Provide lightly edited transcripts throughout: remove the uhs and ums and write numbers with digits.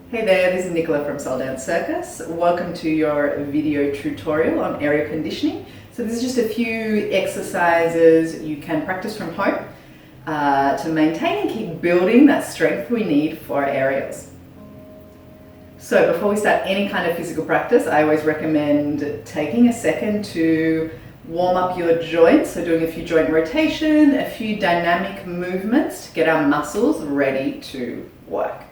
Hey there, this is Nicola from Soul Dance Circus. Welcome to your video tutorial on aerial conditioning. So this is just a few exercises you can practice from home to maintain and keep building that strength we need for our aerials. So before we start any kind of physical practice, I always recommend taking a second to warm up your joints. So doing a few joint rotation, a few dynamic movements to get our muscles ready to work.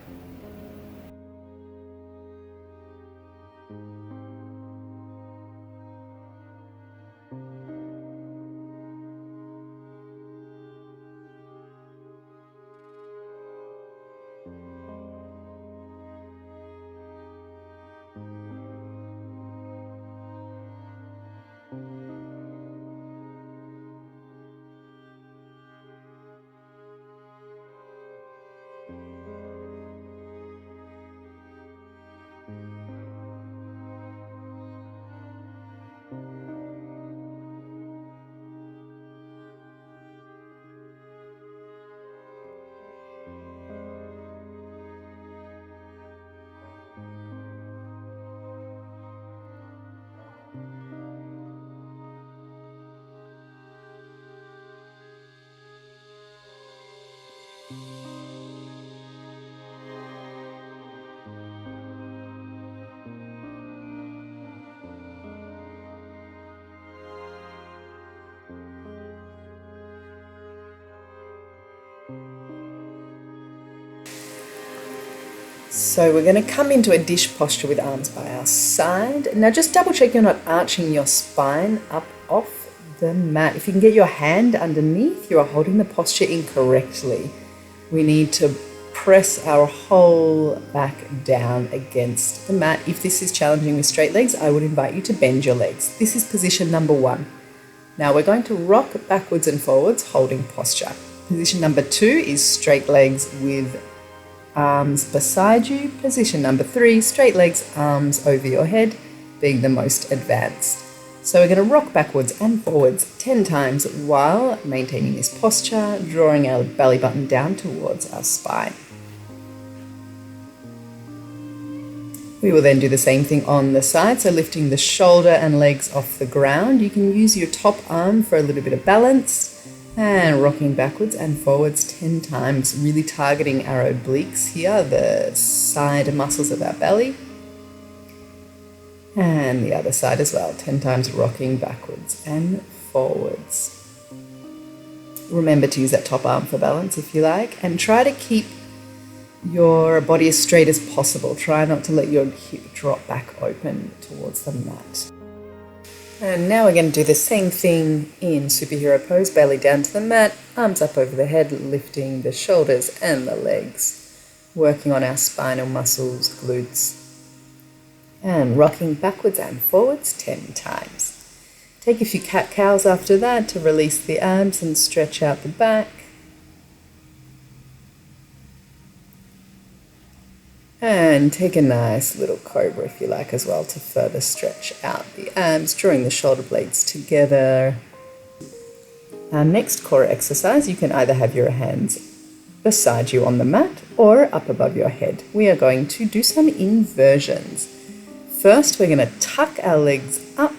So we're going to come into a dish posture with arms by our side. Now just double check you're not arching your spine up off the mat. If you can get your hand underneath, you are holding the posture incorrectly. We need to press our whole back down against the mat. If this is challenging with straight legs, I would invite you to bend your legs. This is position number 1. Now we're going to rock backwards and forwards, holding posture. Position number 2 is straight legs with arms beside you. Position number 3, straight legs, arms over your head, being the most advanced. So we're going to rock backwards and forwards 10 times while maintaining this posture, drawing our belly button down towards our spine. We will then do the same thing on the side, so lifting the shoulder and legs off the ground. You can use your top arm for a little bit of balance and rocking backwards and forwards 10 times, really targeting our obliques here, the side muscles of our belly. And the other side as well, 10 times rocking backwards and forwards. Remember to use that top arm for balance if you like, and try to keep your body as straight as possible. Try not to let your hip drop back open towards the mat. And now we're going to do the same thing in superhero pose, belly down to the mat, arms up over the head, lifting the shoulders and the legs, working on our spinal muscles, glutes, and rocking backwards and forwards 10 times. Take a few cat-cows after that to release the arms and stretch out the back. And take a nice little cobra if you like as well to further stretch out the arms, drawing the shoulder blades together. Our next core exercise, you can either have your hands beside you on the mat or up above your head. We are going to do some inversions. First, we're going to tuck our legs up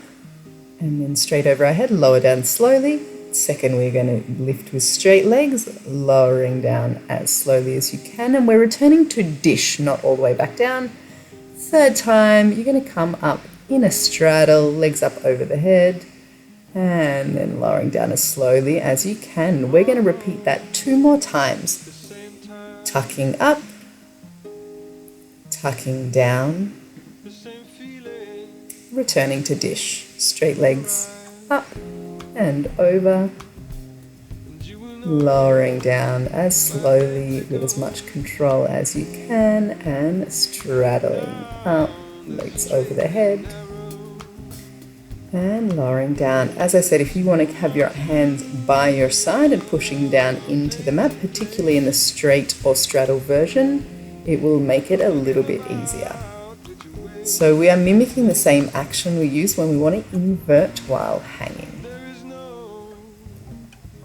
and then straight over our head, lower down slowly. Second, we're going to lift with straight legs, lowering down as slowly as you can. And we're returning to dish, not all the way back down. Third time, you're going to come up in a straddle, legs up over the head, and then lowering down as slowly as you can. We're going to repeat that 2 more times. Tucking up, tucking down, returning to dish. Straight legs up and over, lowering down as slowly with as much control as you can, and straddling up, legs over the head, and lowering down. As I said, if you want to have your hands by your side and pushing down into the mat, particularly in the straight or straddle version, it will make it a little bit easier. So we are mimicking the same action we use when we want to invert while hanging.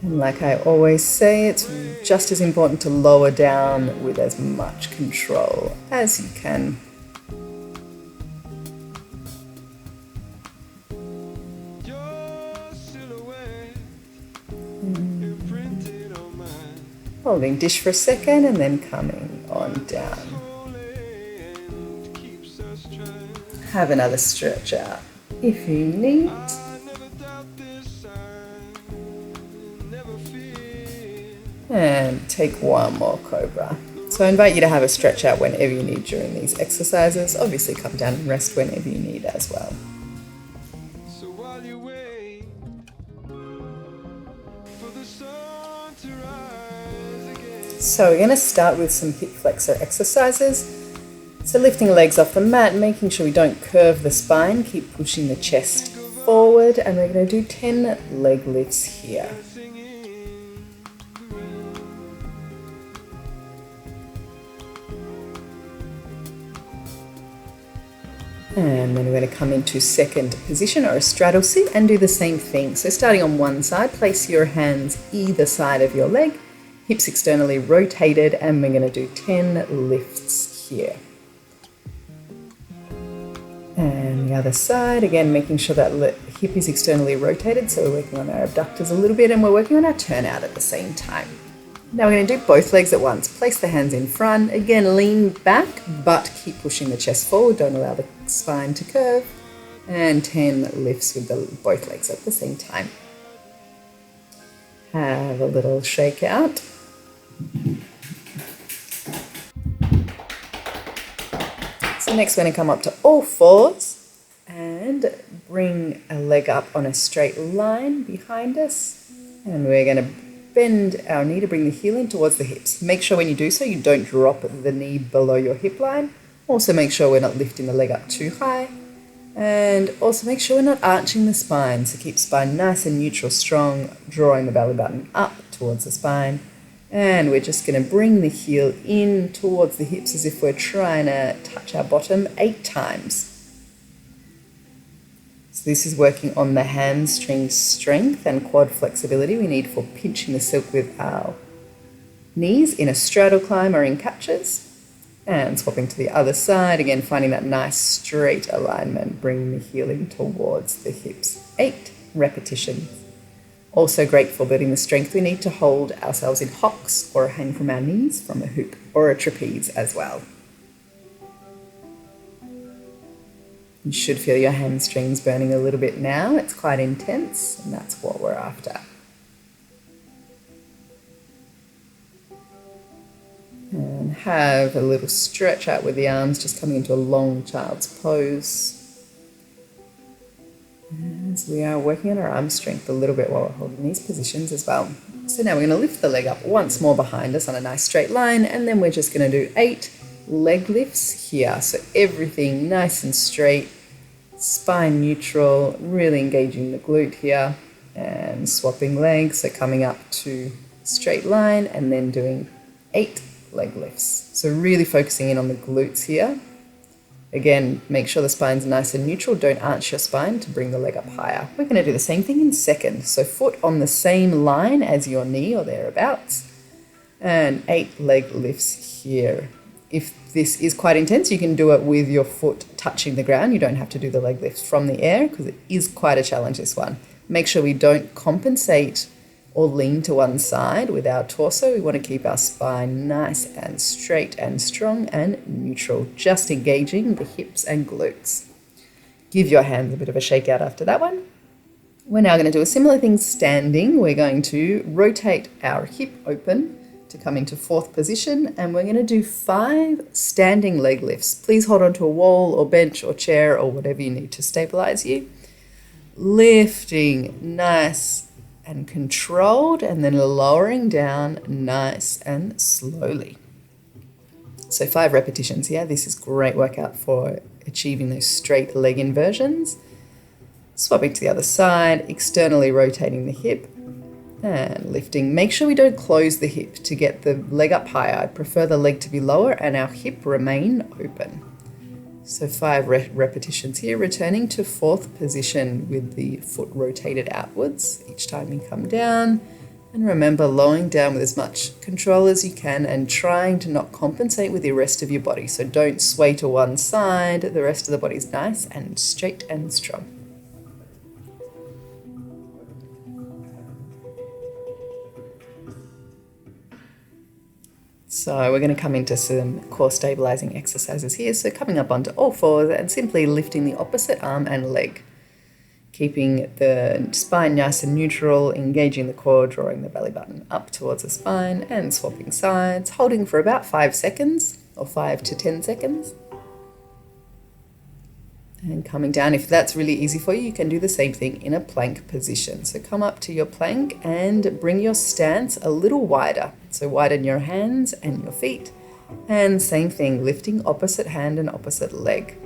And like I always say, it's just as important to lower down with as much control as you can. Holding dish for a second and then coming on down. Have another stretch out if you need. And take one more cobra. So I invite you to have a stretch out whenever you need during these exercises. Obviously come down and rest whenever you need as well. So while you wait for the sun to rise again. So we're going to start with some hip flexor exercises. So lifting legs off the mat, making sure we don't curve the spine, keep pushing the chest forward, and we're going to do 10 leg lifts here. And then we're going to come into second position or a straddle sit and do the same thing. So starting on one side, place your hands either side of your leg, hips externally rotated, and we're going to do 10 lifts here. And the other side, again, making sure that hip is externally rotated. So we're working on our abductors a little bit and we're working on our turnout at the same time. Now we're going to do both legs at once. Place the hands in front. Again, lean back, but keep pushing the chest forward. Don't allow the spine to curve. And 10 lifts with both legs at the same time. Have a little shake out. So next we're going to come up to all fours and bring a leg up on a straight line behind us. And we're going to bend our knee to bring the heel in towards the hips. Make sure when you do so you don't drop the knee below your hip line. Also make sure we're not lifting the leg up too high. And also make sure we're not arching the spine. So keep spine nice and neutral, strong, drawing the belly button up towards the spine. And we're just going to bring the heel in towards the hips as if we're trying to touch our bottom 8 times. So this is working on the hamstring strength and quad flexibility we need for pinching the silk with our knees in a straddle climb or in catches. And swapping to the other side, again finding that nice straight alignment, bringing the heel in towards the hips. 8 repetitions. Also great for building the strength we need to hold ourselves in hocks or hang from our knees from a hoop or a trapeze as well. You should feel your hamstrings burning a little bit now. It's quite intense, and that's what we're after. And have a little stretch out with the arms, just coming into a long child's pose. As we are working on our arm strength a little bit while we're holding these positions as well. So now we're going to lift the leg up once more behind us on a nice straight line, and then we're just going to do 8 leg lifts here. So everything nice and straight, spine neutral, really engaging the glute here, and swapping legs. So coming up to straight line and then doing 8 leg lifts. So really focusing in on the glutes here. Again, make sure the spine's nice and neutral. Don't arch your spine to bring the leg up higher. We're going to do the same thing in second. So foot on the same line as your knee or thereabouts. And 8 leg lifts here. If this is quite intense, you can do it with your foot touching the ground. You don't have to do the leg lifts from the air because it is quite a challenge, this one. Make sure we don't compensate or lean to one side with our torso. We want to keep our spine nice and straight and strong and neutral, just engaging the hips and glutes. Give your hands a bit of a shake out after that one. We're now going to do a similar thing standing. We're going to rotate our hip open to come into 4th position, and we're going to do 5 standing leg lifts. Please hold onto a wall or bench or chair or whatever you need to stabilize you. Lifting nice and controlled, and then lowering down nice and slowly. So 5 repetitions here. This is great workout for achieving those straight leg inversions. Swapping to the other side, externally rotating the hip and lifting. Make sure we don't close the hip to get the leg up higher. I'd prefer the leg to be lower and our hip remain open. So 5 repetitions here, returning to 4th position with the foot rotated outwards each time you come down, And remember, lowering down with as much control as you can and trying to not compensate with the rest of your body. So don't sway to one side. The rest of the body's nice and straight and strong. So we're going to come into some core stabilizing exercises here. So coming up onto all fours and simply lifting the opposite arm and leg. Keeping the spine nice and neutral, engaging the core, drawing the belly button up towards the spine and swapping sides, holding for about 5 seconds or 5 to 10 seconds. And coming down. If that's really easy for you, you can do the same thing in a plank position. So come up to your plank and bring your stance a little wider. So widen your hands and your feet. And same thing, lifting opposite hand and opposite leg.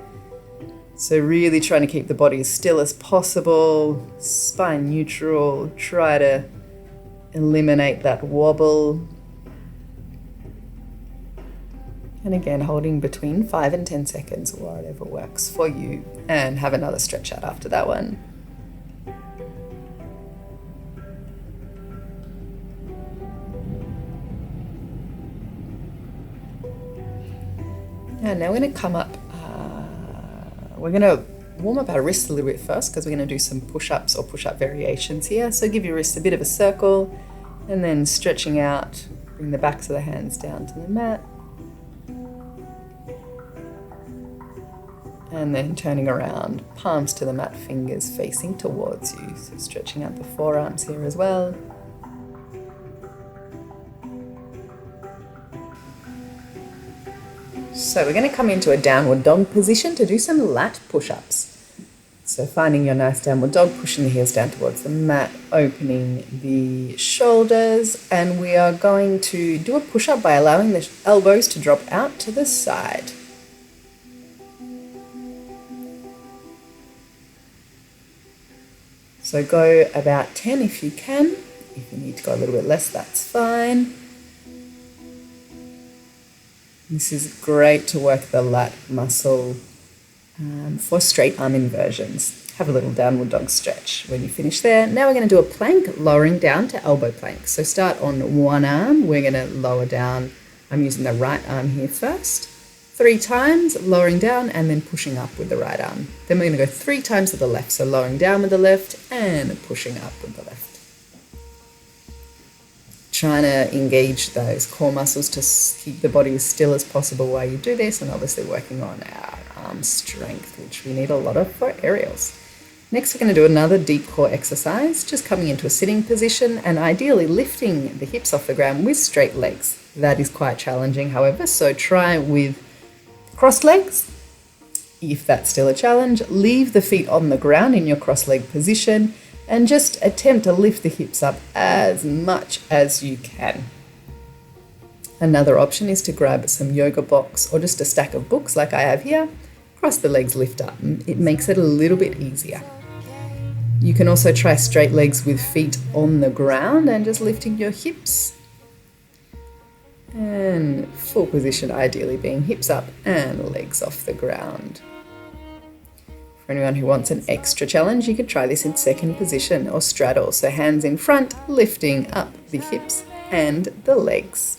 So really trying to keep the body as still as possible, spine neutral, try to eliminate that wobble. And again, holding between 5 and 10 seconds, whatever works for you. And have another stretch out after that one. And now we're going to come up. We're going to warm up our wrists a little bit first because we're going to do some push-ups or push-up variations here. So give your wrists a bit of a circle and then stretching out, bring the backs of the hands down to the mat. And then turning around, palms to the mat, fingers facing towards you. So stretching out the forearms here as well. So we're going to come into a downward dog position to do some lat push-ups. So finding your nice downward dog, pushing the heels down towards the mat, opening the shoulders, and we are going to do a push-up by allowing the elbows to drop out to the side. So go about 10 if you can. If you need to go a little bit less, that's fine. This is great to work the lat muscle for straight arm inversions. Have a little downward dog stretch when you finish there. Now we're going to do a plank, lowering down to elbow plank. So start on one arm. We're going to lower down. I'm using the right arm here first. 3 times, lowering down and then pushing up with the right arm. Then we're going to go 3 times with the left. So lowering down with the left and pushing up with the left. Trying to engage those core muscles to keep the body as still as possible while you do this, and obviously working on our arm strength, which we need a lot of for aerials. Next, we're going to do another deep core exercise, just coming into a sitting position and ideally lifting the hips off the ground with straight legs. That is quite challenging, however, so try with crossed legs. If that's still a challenge, leave the feet on the ground in your cross-leg position and just attempt to lift the hips up as much as you can. Another option is to grab some yoga blocks or just a stack of books like I have here, cross the legs, lift up. It makes it a little bit easier. You can also try straight legs with feet on the ground and just lifting your hips. And full position ideally being hips up and legs off the ground. For anyone who wants an extra challenge, you could try this in second position or straddle. So hands in front, lifting up the hips and the legs.